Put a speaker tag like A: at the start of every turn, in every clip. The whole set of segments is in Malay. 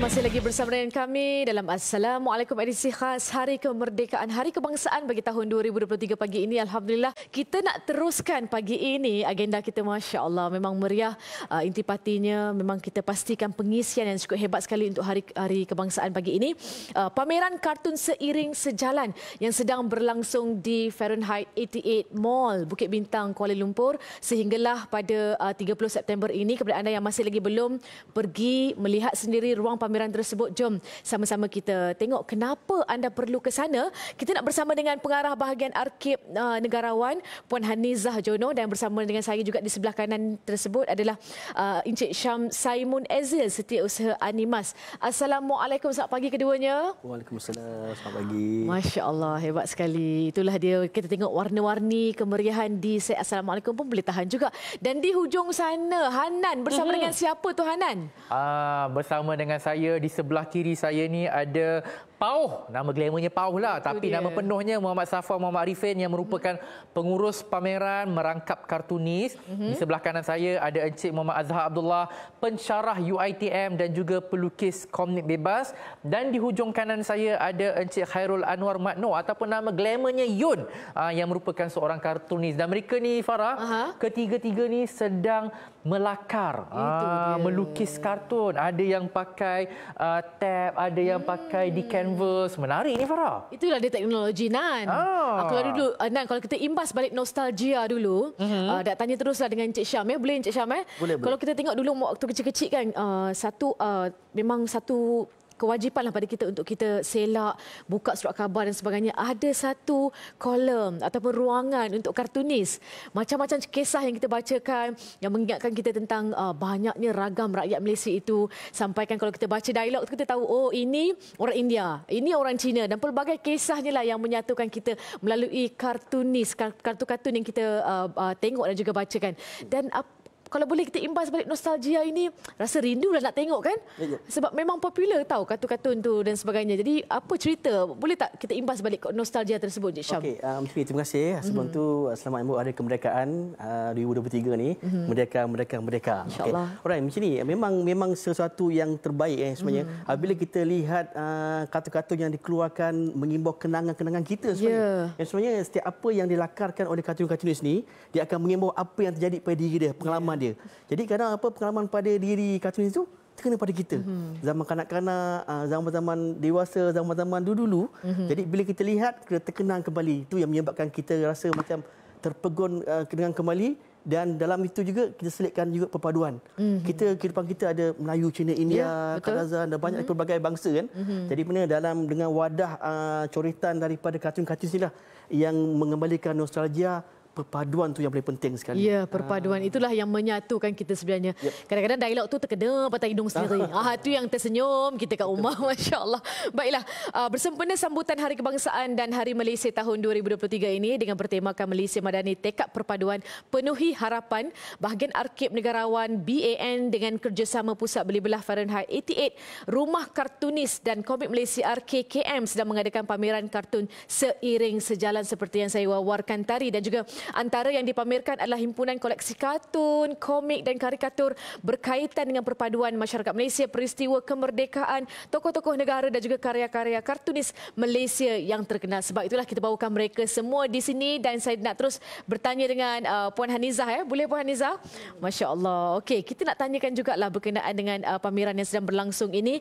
A: masih lagi bersama dengan kami dalam Assalamualaikum edisi khas Hari Kemerdekaan, Hari Kebangsaan bagi tahun 2023 pagi ini. Alhamdulillah, kita nak teruskan pagi ini agenda kita, Masya Allah. Memang meriah intipatinya. Memang kita pastikan pengisian yang cukup hebat sekali untuk Hari Kebangsaan pagi ini. Pameran kartun seiring sejalan yang sedang berlangsung di Fahrenheit 88 Mall, Bukit Bintang, Kuala Lumpur sehinggalah pada 30 September ini. Kepada anda yang masih lagi belum pergi melihat sendiri ruang pameran tersebut, jom sama-sama kita tengok kenapa anda perlu ke sana. Kita nak bersama dengan pengarah bahagian Arkib Negarawan Puan Hanizah Jono, dan bersama dengan saya juga di sebelah kanan tersebut adalah Encik Syam Saimun Ezil, Setiausaha Animas. Assalamualaikum, selamat pagi keduanya.
B: Waalaikumsalam, selamat pagi.
A: Masya Allah, hebat sekali. Itulah dia, kita tengok warna-warni kemeriahan di set Assalamualaikum pun boleh tahan juga. Dan di hujung sana Hanan bersama dengan siapa tu Hanan?
C: Bersama dengan saya di sebelah kiri saya ni ada Pauh, nama glamournya Pauh lah, tapi nama penuhnya Muhammad Safar Muhammad Arifin yang merupakan pengurus pameran merangkap kartunis. Di sebelah kanan saya ada Encik Muhammad Azhar Abdullah, pensyarah UiTM dan juga pelukis komik bebas, dan di hujung kanan saya ada Encik Khairul Anwar Makno ataupun nama glamournya Yun, yang merupakan seorang kartunis. Dan mereka ni Farah, ketiga-tiga ni sedang melakar, melukis kartun. Ada yang pakai tab, ada yang pakai di canvas. Menarik ni Farah.
A: Itulah dia teknologi Nan. Kalau dulu Nan, kalau kita imbas balik nostalgia dulu, nak tanya teruslah dengan Encik Syam, boleh Encik Syam?
B: Boleh.
A: Kalau kita tengok dulu waktu kecil-kecil kan, memang satu kewajipanlah pada kita untuk kita selak, buka surat khabar dan sebagainya. Ada satu kolom ataupun ruangan untuk kartunis. Macam-macam kisah yang kita bacakan yang mengingatkan kita tentang banyaknya ragam rakyat Malaysia itu. Sampaikan kalau kita baca dialog kita tahu, oh ini orang India, ini orang Cina, dan pelbagai kisahnya lah yang menyatukan kita melalui kartunis, kartun-kartun yang kita tengok dan juga bacakan. Dan kalau boleh kita imbas balik nostalgia ini, rasa rindu lah nak tengok kan? Sebab memang popular tahu kartun-kartun tu dan sebagainya. Jadi apa cerita? Boleh tak kita imbas balik nostalgia tersebut, Encik Syam?
B: Okey, terima kasih. Sebelum tu selamat menyambut Hari Kemerdekaan 2023 ni. Merdeka.
A: InsyaAllah.
B: Alright, macam ni. Memang sesuatu yang terbaik sebenarnya. Apabila kita lihat kartun-kartun yang dikeluarkan mengimbau kenangan-kenangan kita sebenarnya. Yang sebenarnya setiap apa yang dilakarkan oleh kartun-kartunis ni, dia akan mengimbau apa yang terjadi pada diri dia, pengalaman dia. Jadi kadang apa pengalaman pada diri kartunis itu terkena pada kita. Zaman kanak-kanak, zaman-zaman dewasa, zaman-zaman dulu-dulu. Jadi bila kita lihat, kita terkenang kembali. Itu yang menyebabkan kita rasa macam terpegun dengan kembali. Dan dalam itu juga kita selitkan juga perpaduan. Kehidupan kita ada Melayu, Cina, India, Kadazan, dan banyak pelbagai bangsa kan. Jadi benar dengan wadah coretan daripada kartun-kartun inilah yang mengembalikan nostalgia. Perpaduan tu yang paling penting sekali.
A: Ya, perpaduan itulah yang menyatukan kita sebenarnya. Kadang-kadang dialog tu terkena patah hidung sendiri. Itu yang tersenyum kita kat rumah. Masya Allah. Baiklah, bersempena sambutan Hari Kebangsaan dan Hari Malaysia tahun 2023 ini dengan bertemakan Malaysia Madani Tekad Perpaduan Penuhi Harapan, bahagian Arkib Negarawan BAN dengan kerjasama Pusat Beli Belah Fahrenheit 88, Rumah Kartunis dan Komik Malaysia RKKM sedang mengadakan pameran kartun seiring sejalan seperti yang saya wawarkan tadi. Dan juga antara yang dipamerkan adalah himpunan koleksi kartun, komik dan karikatur berkaitan dengan perpaduan masyarakat Malaysia, peristiwa kemerdekaan, tokoh-tokoh negara dan juga karya-karya kartunis Malaysia yang terkenal. Sebab itulah kita bawakan mereka semua di sini, dan saya nak terus bertanya dengan Puan Hanizah. Boleh Puan Hanizah? Masya Allah. Okey, kita nak tanyakan jugalah berkenaan dengan pameran yang sedang berlangsung ini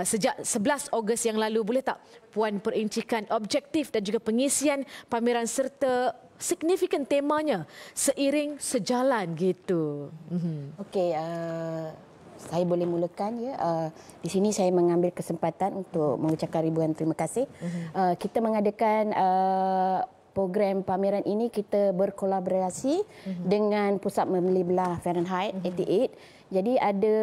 A: sejak 11 Ogos yang lalu. Boleh tak Puan perincikan objektif dan juga pengisian pameran serta signifikan temanya seiring sejalan gitu.
D: Okey, saya boleh mulakan ya. Di sini saya mengambil kesempatan untuk mengucapkan ribuan terima kasih. Kita mengadakan program pameran ini, kita berkolaborasi dengan Pusat Beli Belah Fahrenheit 88. Jadi ada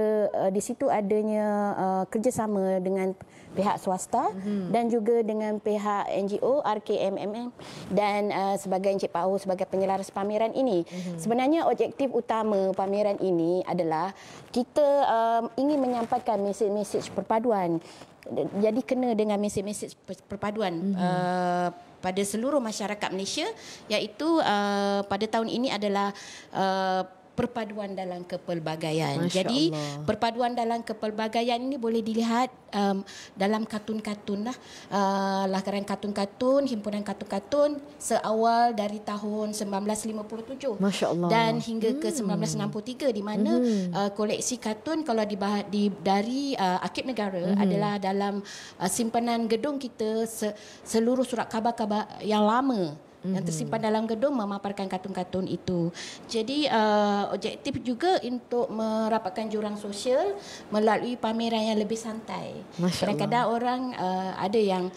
D: di situ adanya kerjasama dengan pihak swasta dan juga dengan pihak NGO RKMMM dan sebagai Encik Pauh sebagai penyelaras pameran ini. Sebenarnya objektif utama pameran ini adalah kita ingin menyampaikan mesej-mesej perpaduan. Jadi kena dengan mesej-mesej perpaduan pada seluruh masyarakat Malaysia, iaitu pada tahun ini adalah perpaduan dalam kepelbagaian.
A: Masya
D: Jadi
A: Allah.
D: perpaduan dalam kepelbagaian ini boleh dilihat dalam kartun-kartun lah. Lahiran kartun-kartun, himpunan kartun-kartun seawal dari tahun 1957
A: Masya Allah.
D: dan hingga ke 1963 di mana koleksi kartun kalau dari Arkib Negara adalah dalam simpanan gedung kita seluruh surat khabar-khabar yang lama yang tersimpan dalam gedung memaparkan kartun-kartun itu. Jadi objektif juga untuk merapatkan jurang sosial melalui pameran yang lebih santai. Kadang-kadang orang ada yang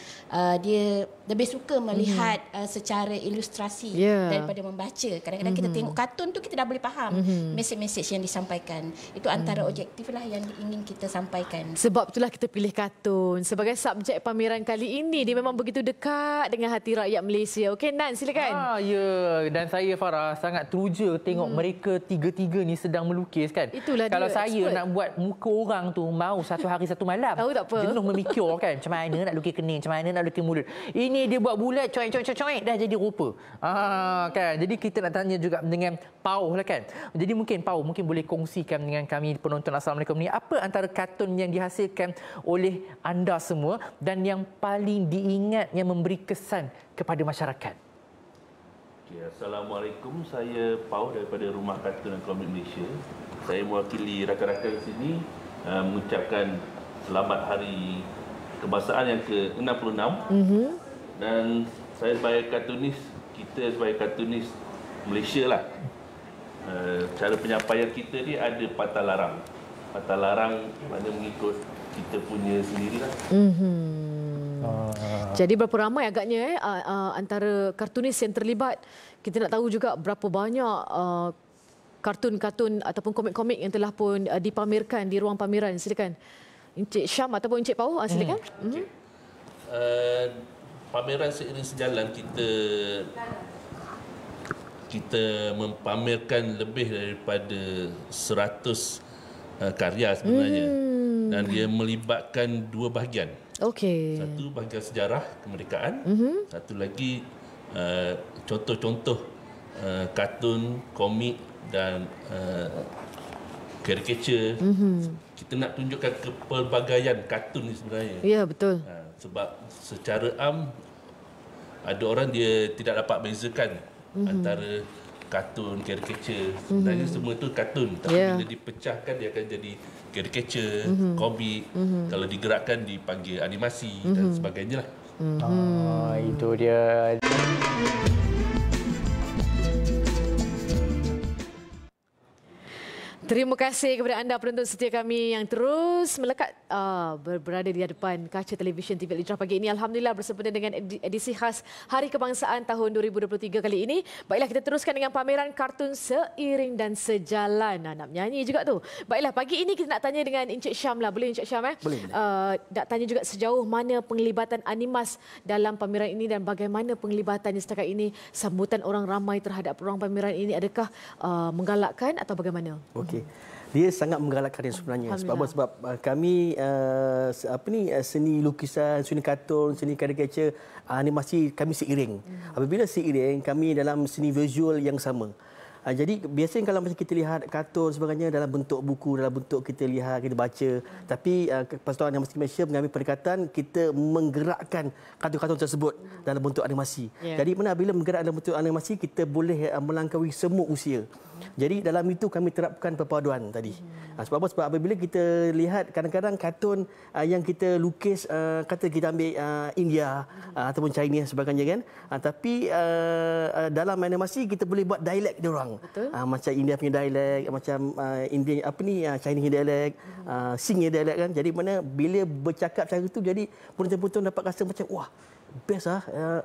D: dia lebih suka melihat secara ilustrasi daripada membaca. Kadang-kadang kita tengok kartun tu kita dah boleh faham mesej-mesej yang disampaikan. Itu antara objektif lah yang ingin kita sampaikan.
A: Sebab itulah kita pilih kartun sebagai subjek pameran kali ini. Dia memang begitu dekat dengan hati rakyat Malaysia. Okey Nan, silakan.
C: Ya, dan saya Farah sangat teruja tengok mereka tiga-tiga ni sedang melukis kan.
A: Itulah
C: kalau
A: dia,
C: saya
A: expert.
C: nak buat muka orang tu mau satu hari satu malam.
A: Tahu tak apa.
C: Jenuh memikir kan macam mana nak lukis kening, macam mana nak lukis mulut. Ini dia buat bulat coek dah jadi rupa. Kan. Jadi kita nak tanya juga dengan Pauh lah kan. Jadi mungkin Pauh boleh kongsikan dengan kami penonton Assalamualaikum ni apa antara kartun yang dihasilkan oleh anda semua dan yang paling diingat yang memberi kesan kepada masyarakat.
E: Okay, Assalamualaikum, saya Pauh daripada Rumah Kartun dan Komik Malaysia. Saya mewakili rakan-rakan di sini mengucapkan selamat hari kebangsaan yang ke-66. Dan saya sebagai kartunis, kita sebagai kartunis Malaysia lah. Cara penyampaian kita ni ada patah larang. Patah larang mana mengikut kita punya sendirilah.
A: Jadi berapa ramai agaknya antara kartunis yang terlibat. Kita nak tahu juga berapa banyak kartun-kartun ataupun komik-komik yang telah pun dipamerkan di ruang pameran. Silakan. Encik Syam ataupun Encik Pauh, silakan.
E: Okay. Pameran seiring sejalan kita mempamerkan lebih daripada 100 karya sebenarnya. Dan dia melibatkan dua bahagian.
A: Okey.
E: Satu bahagian sejarah kemerdekaan, satu lagi contoh-contoh kartun, komik dan caricature. Kita nak tunjukkan kepelbagaian kartun ni sebenarnya.
A: Ya, betul.
E: Sebab secara ada orang dia tidak dapat bezakan antara kartun, caricature. Sebenarnya semua itu kartun. Tapi bila dipecahkan dia akan jadi caricature, komik. Kalau digerakkan dipanggil animasi dan sebagainya lah.
C: Itu dia.
A: Terima kasih kepada anda penonton setia kami yang terus melekat berada di hadapan kaca televisyen TV Al-Hijrah pagi ini. Alhamdulillah bersempena dengan edisi khas Hari Kebangsaan tahun 2023 kali ini. Baiklah, kita teruskan dengan pameran kartun Seiring dan Sejalan. Nak menyanyi juga tu. Baiklah, pagi ini kita nak tanya dengan Encik Syam lah. Boleh Encik Syam?
B: Boleh.
A: Nak tanya juga sejauh mana penglibatan Animas dalam pameran ini dan bagaimana penglibatannya setakat ini, sambutan orang ramai terhadap ruang pameran ini, adakah menggalakkan atau bagaimana?
B: Okey. Dia sangat menggalakkan dia sebenarnya. Sebab kami seni lukisan, seni kartun, seni caricature, animasi kami seiring. Apabila seiring, kami dalam seni visual yang sama. Jadi biasanya kalau macam kita lihat kartun sebagainya dalam bentuk buku, dalam bentuk kita lihat, kita baca. Tapi Persatuan Animasi Malaysia mengambil pendekatan kita menggerakkan kartun-kartun tersebut dalam bentuk animasi. Jadi mana bila menggerak dalam bentuk animasi, kita boleh melangkaui semua usia. Jadi dalam itu kami terapkan perpaduan tadi. Sebab apa? Sebab apabila kita lihat kadang-kadang kartun yang kita lukis, kata kita ambil India ataupun Chinese sebagainya kan. Tapi dalam animasi kita boleh buat dialek dia orang. Macam India punya dialek, macam India Chinese punya dialek, Sing punya dialek kan. Jadi mana bila bercakap cara itu jadi penonton-penonton dapat rasa macam wah, best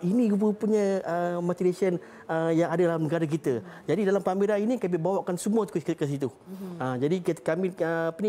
B: ini punya motivation yang ada dalam negara kita. Jadi dalam pameran ini kami bawakan semua ke situ. Jadi kami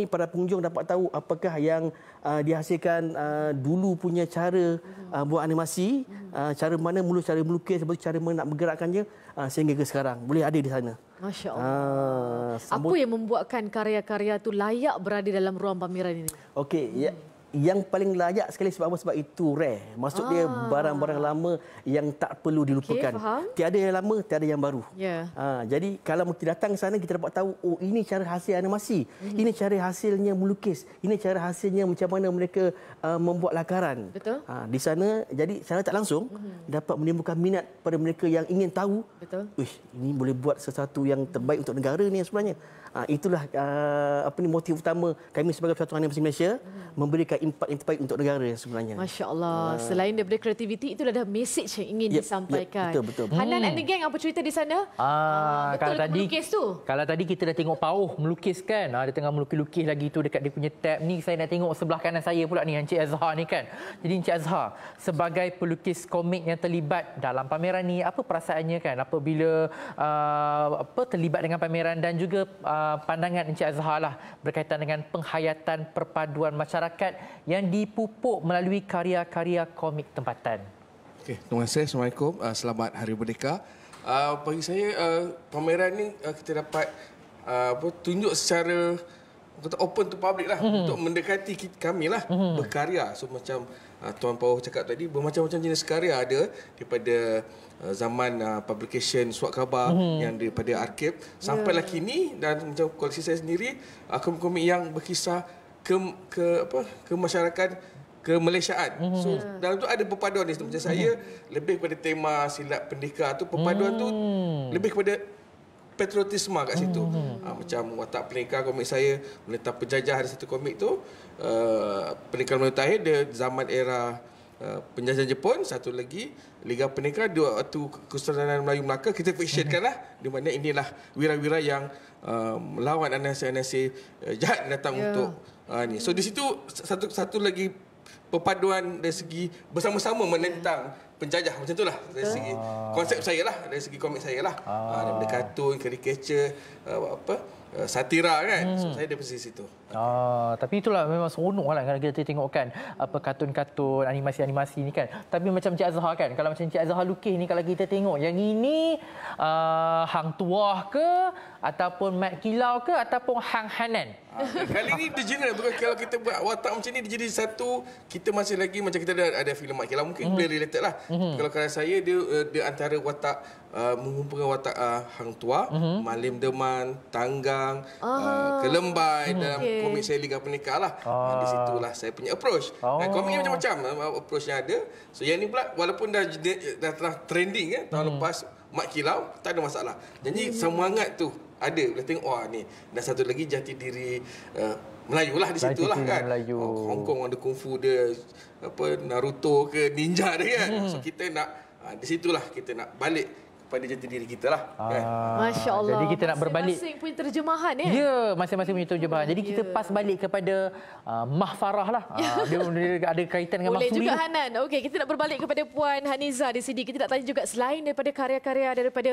B: para pengunjung dapat tahu apakah yang dihasilkan dulu punya cara buat animasi, cara mana mula cara melukis, cara mana nak bergerakkannya sehingga ke sekarang boleh ada di sana.
A: Masya Allah. Apa yang membuatkan karya-karya itu layak berada dalam ruang pameran ini?
B: Okey, ya. yang paling layak sekali sebab apa? Sebab itu rare. Maksud dia barang-barang lama yang tak perlu dilupakan. Tiada yang lama, tiada yang baru. Jadi kalau kita datang ke sana, kita dapat tahu, oh ini cara hasil animasi, ini cara hasilnya melukis, ini cara hasilnya macam mana mereka membuat lakaran.
A: Betul.
B: Di sana, jadi secara tak langsung dapat menimbulkan minat pada mereka yang ingin tahu.
A: Betul.
B: Ini boleh buat sesuatu yang terbaik untuk negara ni sebenarnya. Itulah motif utama kami sebagai Persatuan Animasi Malaysia memberikan impak yang terbaik untuk negara sebenarnya.
A: Masya-Allah. Selain daripada kreativiti, itu adalah message yang ingin disampaikan.
B: Betul.
A: Hanan and the gang, apa cerita di sana? Betul
C: kalau tadi
A: melukis tu.
C: Kalau tadi kita dah tengok Pauh melukis kan. Dia tengah melukis-lukis lagi tu dekat dia punya tab ni. Saya nak tengok sebelah kanan saya pula ni, Encik Azhar ni kan. Jadi Encik Azhar sebagai pelukis komik yang terlibat dalam pameran ni, apa perasaannya kan apabila terlibat dengan pameran, dan juga pandangan Encik Azhar lah berkaitan dengan penghayatan perpaduan masyarakat yang dipupuk melalui karya-karya komik tempatan.
F: Okey, terima kasih. Assalamualaikum. Selamat Hari Merdeka. Bagi saya, pameran ni kita dapat tunjuk secara open to public lah, untuk mendekati kami lah berkarya. So macam Tuan Pauh cakap tadi, bermacam-macam jenis karya ada daripada zaman publication surat khabar yang daripada arkib sampailah kini, dan macam koleksi saya sendiri komik-komik yang berkisah ke masyarakat kemalaysiaan. So dalam tu ada perpaduan ni. Macam saya lebih kepada tema silat pendekar tu, perpaduan tu lebih kepada patriotisme kat situ. Macam Watak Pendekar, komik saya menentang penjajah, ada satu komik tu Pendekar Melayu Tahir, dia zaman era penjajahan Jepun. Satu lagi Liga Pendekar, dua waktu Kesultanan Melayu Melaka. Kita fictionkan lah, di mana inilah wira-wira yang melawan anasi-anasi jahat datang untuk ni. So di situ satu lagi perpaduan dari segi bersama-sama menentang penjajah, macam itulah dari segi konsep saya lah, dari segi komik saya lah. Daripada kartun, caricature, satira kan. So saya dari situ.
C: Tapi itulah memang seronok lah kalau kita tengok kan kartun-kartun, animasi-animasi ni kan. Tapi macam Encik Azhar kan, kalau macam Encik Azhar lukis ni, kalau kita tengok yang ini Hang Tuah ke, ataupun Mat Kilau ke, ataupun Hang Hanan.
F: Kali ni dia general, kalau kita buat watak macam ni, dia jadi satu. Kita masih lagi macam kita ada filem Mat Kilau, mungkin boleh related lah. Kalau saya, dia antara watak mengumpulkan watak Hang Tuah, Malim Deman, Tanggang, Kelembai dalam komik saya Liga Pendekar lah. Di situlah saya punya approach. Komik ni macam-macam approach yang ada. So yang ni pula, walaupun dah trending tahun lepas, Mat Kilau, tak ada masalah. Jadi semangat tu ada. Boleh tengok, ni. Dan satu lagi jati diri Melayu lah di situ lah kan. Hong Kong ada kungfu dia, Naruto ke ninja dia kan. So kita nak, di situlah kita nak balik pada jati diri kita lah. Kan?
A: Masya Allah.
C: Jadi kita nak berbalik.
A: Masing-masing punya terjemahan
C: Ya, masing-masing punya terjemahan. Jadi kita pas balik kepada Mahfarah lah. Dia ada kaitan dengan
A: boleh
C: Mahsuri.
A: Boleh juga Hanan. Okey, kita nak berbalik kepada Puan Haniza di sini. Kita nak tanya juga, selain daripada karya-karya daripada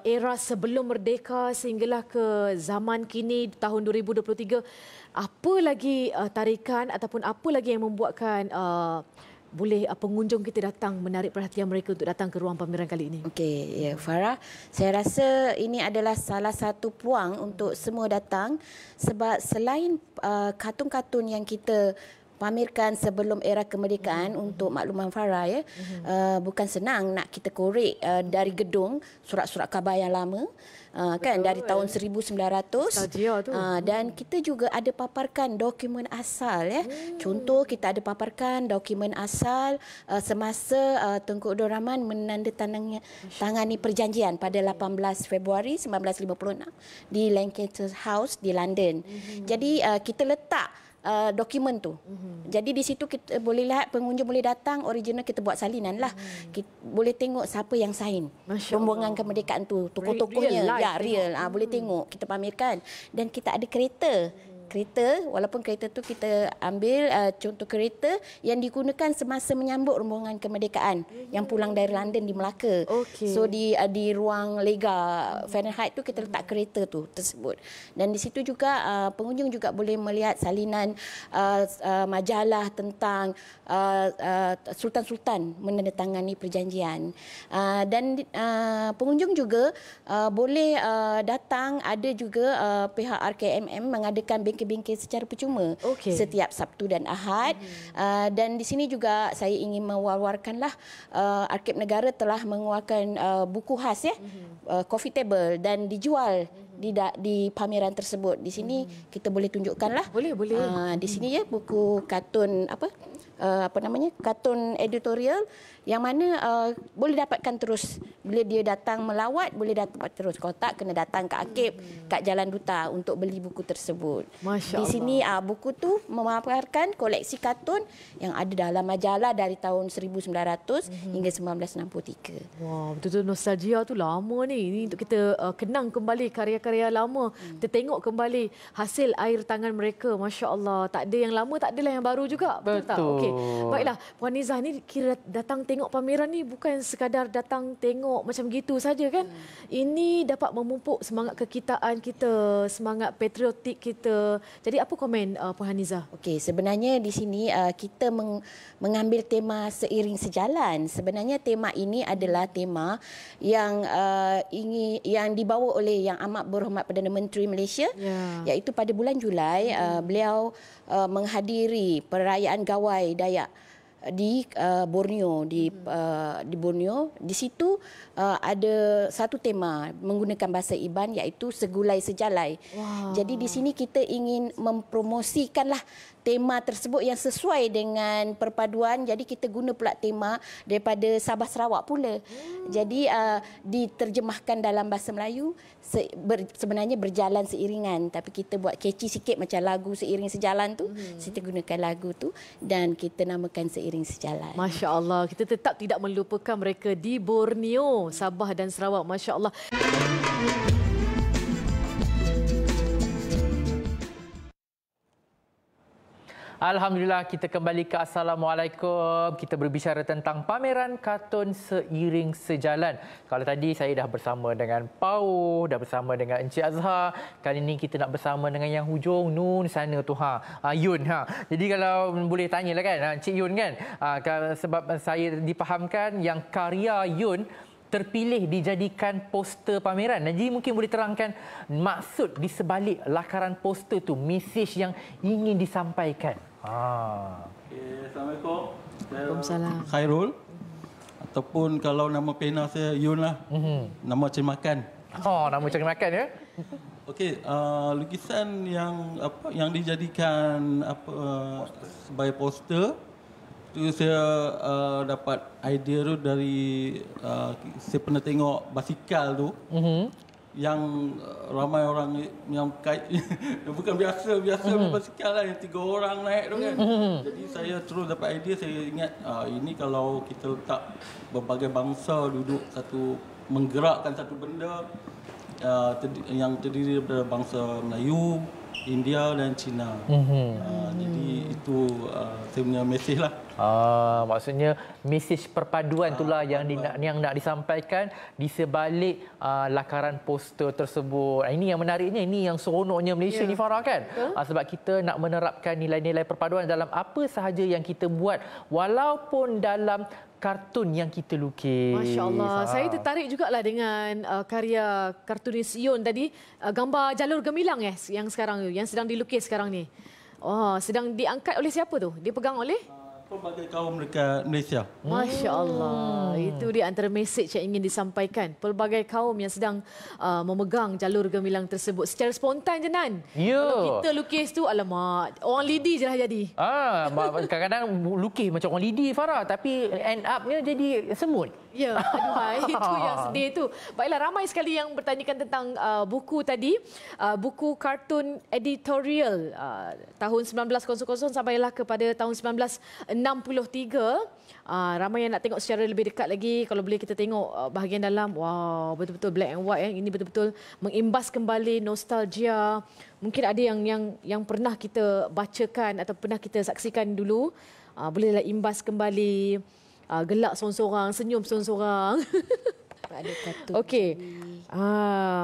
A: era sebelum merdeka sehinggalah ke zaman kini tahun 2023, apa lagi tarikan ataupun apa lagi yang membuatkan boleh pengunjung kita datang, menarik perhatian mereka untuk datang ke ruang pameran kali ini?
D: Okey, ya Farah, saya rasa ini adalah salah satu peluang untuk semua datang, sebab selain kartun-kartun yang kita pamerkan sebelum era kemerdekaan, untuk makluman Farah bukan senang nak kita korek dari gedung surat-surat khabar yang lama. Kan dari tahun 1900 dan kita juga ada paparkan dokumen asal Contoh, kita ada paparkan dokumen asal semasa Tunku Abdul Rahman menandatangani perjanjian pada 18 Februari 1956 di Lancaster House di London. Jadi kita letak dokumen tu. Jadi di situ kita boleh lihat, pengunjung boleh datang, original kita buat salinan lah. Kita boleh tengok siapa yang sign rombongan kemerdekaan tu, tokoh-tokohnya real. Boleh tengok, kita pamerkan. Dan kita ada kereta, walaupun kereta tu kita ambil contoh kereta yang digunakan semasa menyambut rombongan kemerdekaan yang pulang dari London di Melaka. So di ruang lega Fahrenheit tu kita letak kereta tu tersebut. Dan di situ juga pengunjung juga boleh melihat salinan majalah tentang sultan-sultan menandatangani perjanjian. Dan pengunjung juga boleh datang, ada juga pihak RKMM mengadakan bengkel bingkai-bingkai secara percuma
A: Okey.
D: setiap Sabtu dan Ahad. Dan di sini juga saya ingin mewar-warkanlah Arkib Negara telah mengeluarkan buku khas coffee table dan dijual di pameran tersebut. Di sini kita boleh tunjukkanlah.
A: Boleh.
D: Di sini ya buku kartun kartun editorial yang mana boleh dapatkan terus bila dia datang melawat, boleh dapat terus. Kalau tak, kena datang ke Arkib kat Jalan Duta untuk beli buku tersebut.
A: Masya
D: Di sini buku tu memaparkan koleksi kartun yang ada dalam majalah dari tahun 1900 hingga 1963.
A: Wah, betul-betul nostalgia tu lama ni. Ini untuk kita kenang kembali karya-karya lama. Kita tengok kembali hasil air tangan mereka. Masya Allah. Tak ada yang lama, tak adalah yang baru juga. Betul tak? Okey. Baiklah, Puan Nizah ni kira datang tengok pameran ni bukan sekadar datang tengok macam gitu saja kan? Ini dapat memupuk semangat kekitaan kita, semangat patriotik kita. Jadi apa komen Puan Nizah?
D: Okey, sebenarnya di sini kita mengambil tema seiring sejalan. Sebenarnya tema ini adalah tema yang yang dibawa oleh Yang Amat Berhormat Perdana Menteri Malaysia, iaitu pada bulan Julai beliau menghadiri perayaan Gawai Dayak di Borneo di Borneo. Di situ ada satu tema menggunakan bahasa Iban, iaitu segulai sejalai. Jadi di sini kita ingin mempromosikanlah tema tersebut yang sesuai dengan perpaduan. Jadi kita guna pula tema daripada Sabah Sarawak pula. Jadi diterjemahkan dalam bahasa Melayu, sebenarnya berjalan seiringan, tapi kita buat catchy sikit macam lagu Seiring Sejalan tu. Kita gunakan lagu tu dan kita namakan Seiring Sejalan.
A: Masya Allah, kita tetap tidak melupakan mereka di Borneo, Sabah dan Sarawak. Masya Allah.
C: Alhamdulillah, kita kembali ke Assalamualaikum. Kita berbicara tentang pameran kartun Seiring Sejalan. Kalau tadi saya dah bersama dengan Pau, dah bersama dengan Encik Azhar. Kali ini kita nak bersama dengan yang hujung Nun sana tu Yun. Jadi kalau boleh tanyalah kan Encik Yun kan. Sebab saya dipahamkan yang karya Yun terpilih dijadikan poster pameran. Jadi mungkin boleh terangkan maksud di sebalik lakaran poster tu, mesej yang ingin disampaikan.
G: Assalamualaikum.
A: Waalaikumsalam.
G: Khairul. Ataupun kalau nama pena saya Yun lah. Nama cemakan.
C: Nama cemakan ya.
G: Okey, lukisan yang dijadikan sebagai poster tu saya dapat idea tu dari saya pernah tengok basikal tu. Yang ramai orang yang bukan biasa basikal lah, yang 3 orang naik tu kan. Jadi saya terus dapat idea, saya ingat ini kalau kita letak berbagai bangsa duduk menggerakkan satu benda yang terdiri daripada bangsa Melayu, India dan Cina. Jadi itu saya punya mesej lah.
C: Maksudnya mesej perpaduan itulah yang nak disampaikan di sebalik lakaran poster tersebut. Ini yang menariknya, ini yang seronoknya Malaysia ni Farah kan. Sebab kita nak menerapkan nilai-nilai perpaduan dalam apa sahaja yang kita buat, walaupun dalam kartun yang kita lukis.
A: Masya Allah. Saya tertarik jugalah dengan karya kartunis Yun tadi. Gambar jalur gemilang yang sekarang yang sedang dilukis sekarang ni. Sedang diangkat oleh siapa tu? Dipegang oleh?
G: Pelbagai kaum dekat Malaysia.
A: Masya Allah. Itu dia antara mesej yang ingin disampaikan. Pelbagai kaum yang sedang memegang jalur gemilang tersebut. Secara spontan je Nan. Kalau kita lukis tu, alamak, orang lidi je lah jadi.
C: Kadang-kadang lukis macam orang lidi Farah, tapi end up-nya jadi semut.
A: Ya, aduhai, itu yang sedih tu. Baiklah, ramai sekali yang bertanyakan tentang buku tadi. Buku kartun editorial tahun 1900 sampailah kepada tahun 1963. Ramai yang nak tengok secara lebih dekat lagi. Kalau boleh kita tengok bahagian dalam. Wow, betul-betul black and white. Ini betul-betul mengimbas kembali nostalgia. Mungkin ada yang pernah kita bacakan atau pernah kita saksikan dulu. Bolehlah imbas kembali. Gelak seorang-seorang, senyum seorang-seorang. Okey.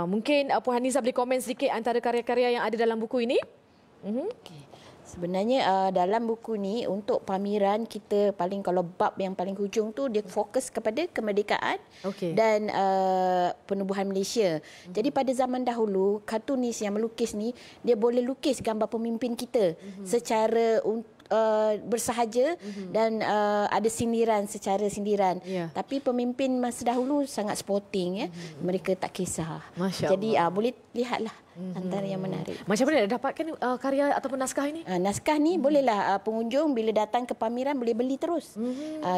A: Mungkin Puan Hanizah boleh komen sedikit antara karya-karya yang ada dalam buku ini?
D: Okay. Sebenarnya dalam buku ni untuk pameran kita kalau bab yang paling hujung tu dia fokus kepada kemerdekaan dan penubuhan Malaysia. Jadi pada zaman dahulu kartunis yang melukis ni dia boleh lukis gambar pemimpin kita secara bersahaja dan ada secara sindiran. Tapi pemimpin masa dahulu sangat sporting mereka tak kisah. Jadi boleh lihatlah antara yang menarik.
A: Macam mana nak dapatkan karya ataupun naskah ini?
D: Naskah ni bolehlah pengunjung bila datang ke pameran boleh beli terus.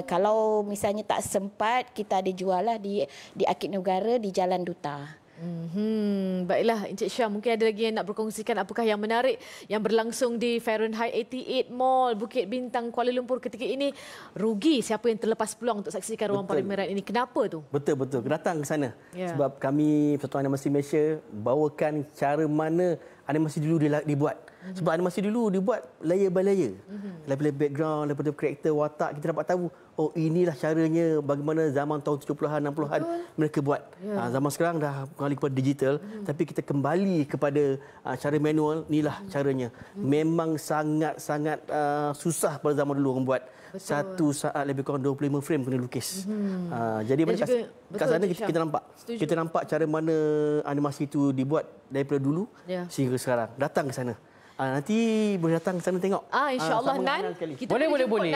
D: Kalau misalnya tak sempat kita ada jual lah di Arkib Negara di Jalan Duta.
A: Baiklah Encik Syam, mungkin ada lagi yang nak berkongsikan apakah yang menarik yang berlangsung di Fahrenheit 88 Mall Bukit Bintang Kuala Lumpur ketika ini. Rugi siapa yang terlepas peluang untuk saksikan ruang pameran ini. Kenapa tu?
B: Betul datang ke sana. Sebab kami Persatuan Animasi Malaysia bawakan cara mana animasi dulu dibuat. Sebab animasi dulu dibuat layer by layer. Daripada background, daripada karakter, watak, kita dapat tahu inilah caranya bagaimana zaman tahun 70-an 60-an mereka buat. Zaman sekarang dah kembali kepada digital, tapi kita kembali kepada cara manual, inilah caranya. Memang sangat-sangat susah pada zaman dulu orang buat. Satu saat lebih kurang 25 frame kena lukis. Jadi kat sana kita nampak cara mana animasi itu dibuat daripada dulu sehingga sekarang. Datang ke sana. Nanti boleh datang ke sana tengok.
A: InsyaAllah Nan.
C: Boleh. Boleh.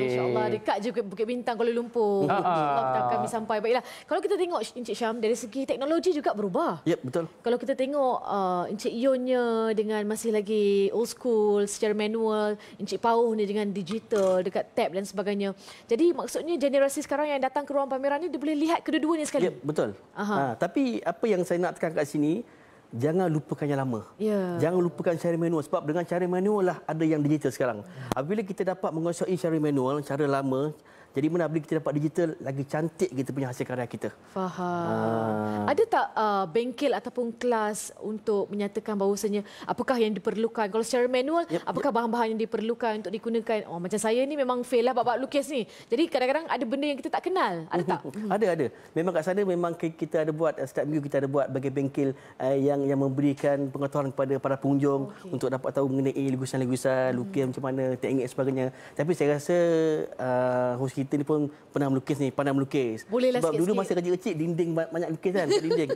A: InsyaAllah dekat je Bukit Bintang Kuala Lumpur. InsyaAllah kami sampai. Baiklah. Kalau kita tengok Encik Syam dari segi teknologi juga berubah.
B: Ya, betul.
A: Kalau kita tengok Encik Yonnya dengan masih lagi old school secara manual, Encik Pauh ni dengan digital dekat tab dan sebagainya. Jadi maksudnya generasi sekarang yang datang ke ruang pameran ni dia boleh lihat kedua-duanya sekali.
B: Ya, betul. Tapi apa yang saya nak tekan kat sini, jangan lupakan yang lama. Jangan lupakan cara manual. Sebab dengan cara manual lah ada yang digital sekarang. Apabila kita dapat menguasai cara manual, cara lama, jadi mana bila kita dapat digital, lagi cantik kita punya hasil karya kita.
A: Faham. Ada tak bengkel ataupun kelas untuk menyatakan bahawasanya apakah yang diperlukan? Kalau secara manual, apakah bahan-bahan yang diperlukan untuk digunakan? Macam saya ni memang fail lah bab lukis ni. Jadi kadang-kadang ada benda yang kita tak kenal. Ada tak?
B: Ada. Memang kat sana memang kita ada buat, setiap minggu kita ada buat bagi bengkel yang memberikan pengetahuan kepada para pengunjung untuk dapat tahu mengenai lukisan-lukisan, lukis macam mana, teknik dan sebagainya. Tapi saya rasa host kita ni pun pernah melukis ni, pandai melukis.
A: Bolehlah
B: sebab
A: sikit-sikit.
B: dulu masa kecil-kecil dinding banyak lukis kan kat dinding.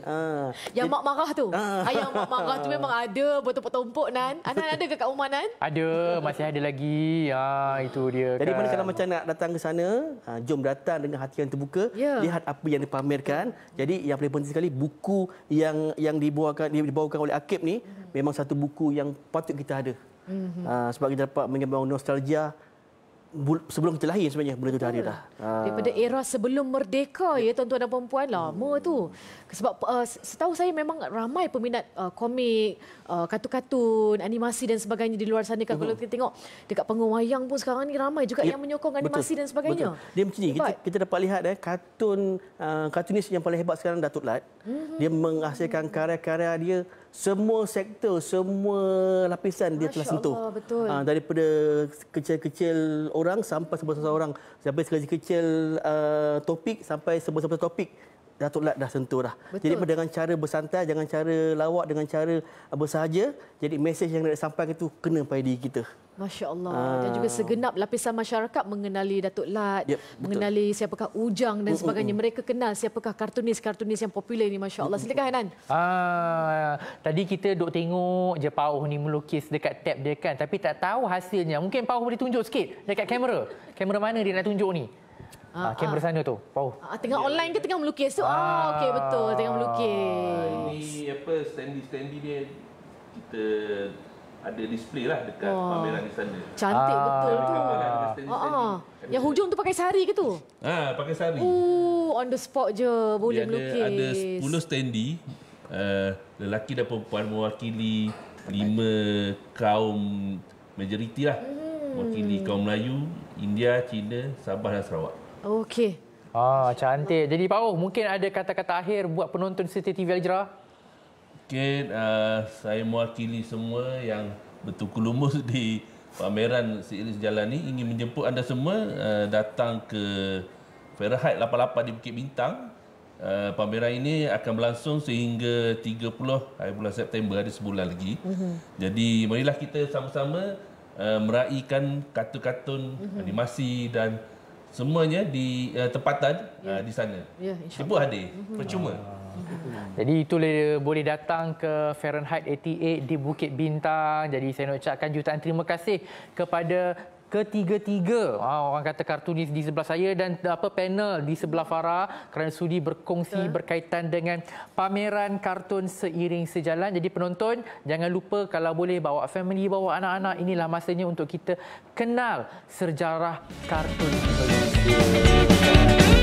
A: Yang mak marah tu. Yang mak marah tu memang ada bertumpuk-tumpuk Nan. Anan ada ke kat rumah Nan?
C: Ada, masih ada lagi. Itu dia.
B: Jadi
C: kan.
B: mana kalau macam nak datang ke sana, jom datang dengan hati yang terbuka, lihat apa yang dipamerkan. Jadi yang paling penting sekali buku yang dibawakan oleh Arkib ni memang satu buku yang patut kita ada. Sebab kita dapat mengemban nostalgia sebelum kita lahir sebenarnya benda tu dah ada dah.
A: Daripada era sebelum merdeka tuan-tuan dan puan-puan lama tu. Sebab setahu saya memang ramai peminat komik, kartun-kartun, animasi dan sebagainya di luar sana. Kalau kita tengok dekat panggung wayang pun sekarang ni ramai juga yang menyokong animasi dan sebagainya.
B: Betul. Dia macam ni, kita dapat lihat kartunis yang paling hebat sekarang Datuk Lat. Dia menghasilkan karya-karya dia semua sektor, semua lapisan dia telah sentuh. Daripada kecil-kecil orang sampai sebesar orang, sampai sekecil-kecil topik sampai sebesar topik. Datuk Lat dah sentuh dah. Jadi dengan cara bersantai, dengan cara lawak, dengan cara bersahaja, jadi mesej yang nak disampaikan itu kena pada diri kita.
A: Masya Allah. Dan juga segenap lapisan masyarakat mengenali Datuk Lat, mengenali siapakah Ujang dan sebagainya. Mereka kenal siapakah kartunis-kartunis yang popular ni. Masya Allah. Silakan Hanan.
C: Tadi kita duk tengok je Pauh ni melukis dekat tab dia kan. Tapi tak tahu hasilnya. Mungkin Pauh boleh tunjuk sikit dekat kamera. Kamera mana dia nak tunjuk ni? Kamera sana tu, Pauh.
A: Tengah online ke tengah melukis tu? Okey, betul. Tengah melukis.
E: Ini standi dia kita ada display lah dekat pameran di sana.
A: Cantik betul tu. Yang hujung tu pakai sari ke tu?
E: Pakai sari.
A: On the spot je boleh melukis.
E: Ada 10 standi. Lelaki dan perempuan mewakili 5 kaum majoriti lah. Mewakili kaum Melayu, India, Cina, Sabah dan Sarawak.
A: Okey.
C: Cantik. Jadi Pauh, mungkin ada kata-kata akhir buat penonton Setia TV Al-Jera?
E: Mungkin saya mewakili semua yang bertukar lumus di pameran seiring sejalan ini ingin menjemput anda semua datang ke Fahrenheit 88 di Bukit Bintang pameran ini akan berlangsung sehingga 30 hari bulan September, ada sebulan lagi. Jadi marilah kita sama-sama meraihkan kartun-kartun, animasi dan semuanya di tempatan di sana.
A: Ya,
E: Dia pun hadir, percuma.
C: Jadi itu boleh datang ke Fahrenheit 88 di Bukit Bintang. Jadi saya nak ucapkan jutaan terima kasih kepada ketiga-tiga orang kata kartunis di sebelah saya dan panel di sebelah Farah kerana sudi berkongsi berkaitan dengan pameran kartun seiring sejalan. Jadi penonton, jangan lupa kalau boleh bawa family, bawa anak-anak. Inilah masanya untuk kita kenal sejarah kartun Indonesia.